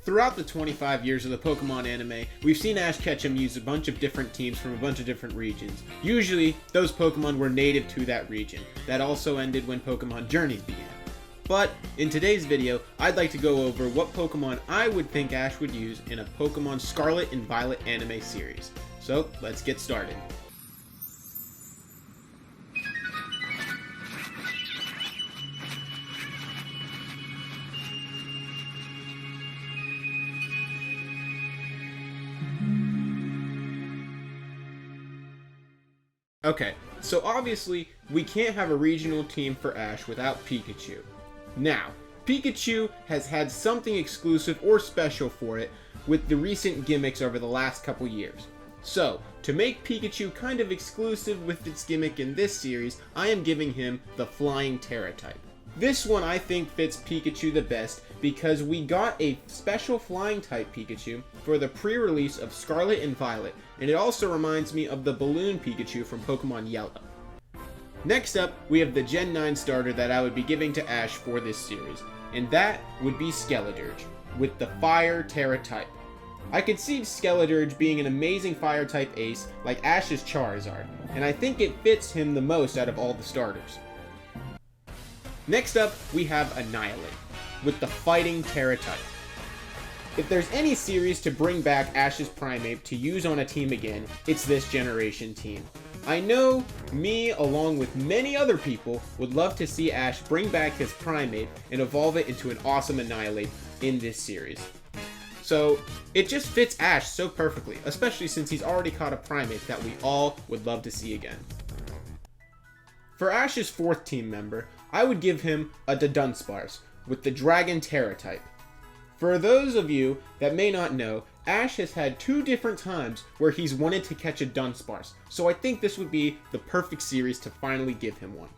Throughout the 25 years of the Pokemon anime, we've seen Ash Ketchum use a bunch of different teams from a bunch of different regions. Usually, those Pokemon were native to that region. That also ended when Pokemon Journeys began. But, in today's video, I'd like to go over what Pokemon I would think Ash would use in a Pokemon Scarlet and Violet anime series. So, let's get started. Okay, so obviously, we can't have a regional team for Ash without Pikachu. Now, Pikachu has had something exclusive or special for it with the recent gimmicks over the last couple years. So, to make Pikachu kind of exclusive with its gimmick in this series, I am giving him the Flying Terra type. This one I think fits Pikachu the best because we got a special flying type Pikachu for the pre-release of Scarlet and Violet, and it also reminds me of the balloon Pikachu from Pokemon Yellow. Next up, we have the Gen 9 starter that I would be giving to Ash for this series, and that would be Skeledirge, with the Fire Terra type. I could see Skeledirge being an amazing fire type ace like Ash's Charizard, and I think it fits him the most out of all the starters. Next up, we have Annihilate, with the Fighting Terra type. If there's any series to bring back Ash's Primeape to use on a team again, it's this generation team. I know me, along with many other people, would love to see Ash bring back his Primeape and evolve it into an awesome Annihilate in this series. So, it just fits Ash so perfectly, especially since he's already caught a Primeape that we all would love to see again. For Ash's fourth team member, I would give him a Dudunsparce with the Dragon Terra type. For those of you that may not know, Ash has had two different times where he's wanted to catch a Dunsparce, so I think this would be the perfect series to finally give him one.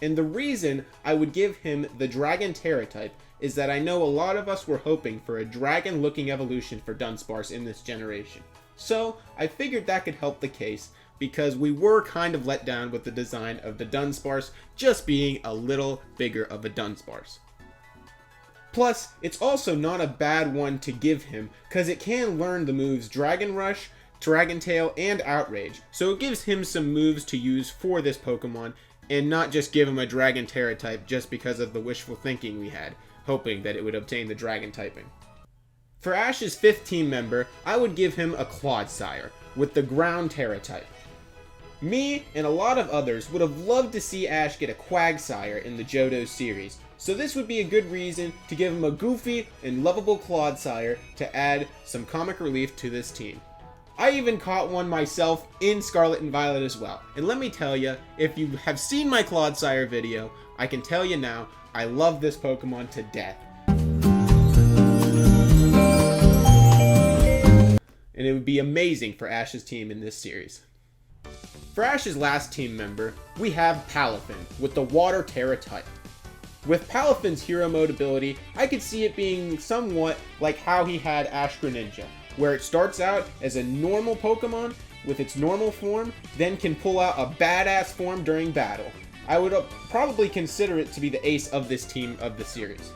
And the reason I would give him the Dragon Terra type is that I know a lot of us were hoping for a dragon-looking evolution for Dunsparce in this generation. So, I figured that could help the case, because we were kind of let down with the design of the Dunsparce just being a little bigger of a Dunsparce. Plus, it's also not a bad one to give him, because it can learn the moves Dragon Rush, Dragon Tail, and Outrage, so it gives him some moves to use for this Pokemon, and not just give him a Dragon Terra type just because of the wishful thinking we had, hoping that it would obtain the Dragon typing. For Ash's fifth team member, I would give him a Clodsire, with the Ground Terra type. Me and a lot of others would have loved to see Ash get a Quagsire in the Johto series, so this would be a good reason to give him a goofy and lovable Clodsire to add some comic relief to this team. I even caught one myself in Scarlet and Violet as well, and let me tell you, if you have seen my Clodsire video, I can tell you now, I love this Pokemon to death. And it would be amazing for Ash's team in this series. For Ash's last team member, we have Palafin with the Water Terra type. With Palafin's Hero Mode ability, I could see it being somewhat like how he had Ash Greninja, where it starts out as a normal Pokemon with its normal form, then can pull out a badass form during battle. I would probably consider it to be the ace of this team of the series.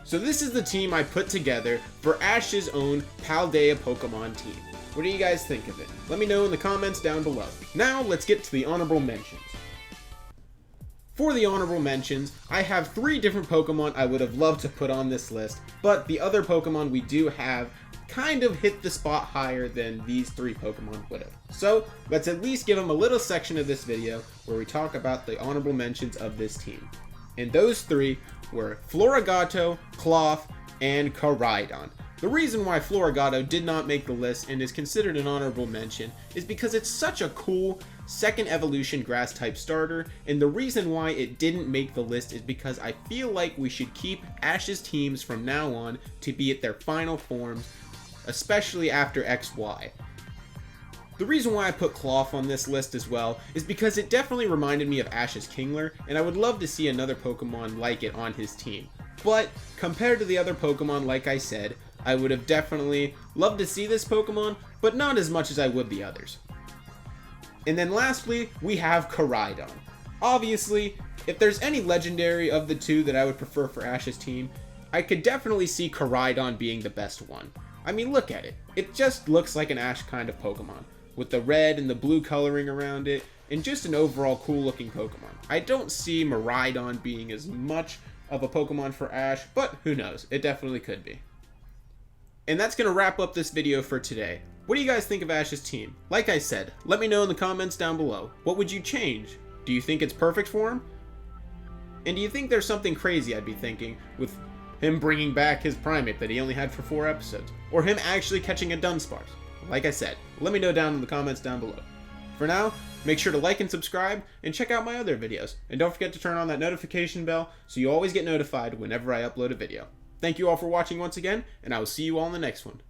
So this is the team I put together for Ash's own Paldea Pokemon team. What do you guys think of it? Let me know in the comments down below. Now let's get to the honorable mentions. For the honorable mentions, I have 3 different Pokemon I would have loved to put on this list, but the other Pokemon we do have kind of hit the spot higher than these 3 Pokemon would have. So let's at least give them a little section of this video where we talk about the honorable mentions of this team. And those 3 were Floragato, Cloth, and Koraidon. The reason why Floragato did not make the list and is considered an honorable mention is because it's such a cool second evolution grass type starter, and the reason why it didn't make the list is because I feel like we should keep Ash's teams from now on to be at their final forms, especially after XY. The reason why I put Cloth on this list as well is because it definitely reminded me of Ash's Kingler, and I would love to see another Pokemon like it on his team. But compared to the other Pokemon, like I said, I would have definitely loved to see this Pokemon, but not as much as I would the others. And then lastly, we have Koraidon. Obviously, if there's any legendary of the two that I would prefer for Ash's team, I could definitely see Koraidon being the best one. I mean, look at it. It just looks like an Ash kind of Pokemon, with the red and the blue coloring around it, and just an overall cool looking Pokemon. I don't see Miraidon being as much of a Pokemon for Ash, but who knows, it definitely could be. And that's going to wrap up this video for today. What do you guys think of Ash's team? Like I said, let me know in the comments down below. What would you change? Do you think it's perfect for him? And do you think there's something crazy I'd be thinking with him bringing back his Primeape that he only had for 4 episodes? Or him actually catching a Dudunsparce? Like I said, let me know down in the comments down below. For now, make sure to like and subscribe, and check out my other videos. And don't forget to turn on that notification bell so you always get notified whenever I upload a video. Thank you all for watching once again, and I will see you all in the next one.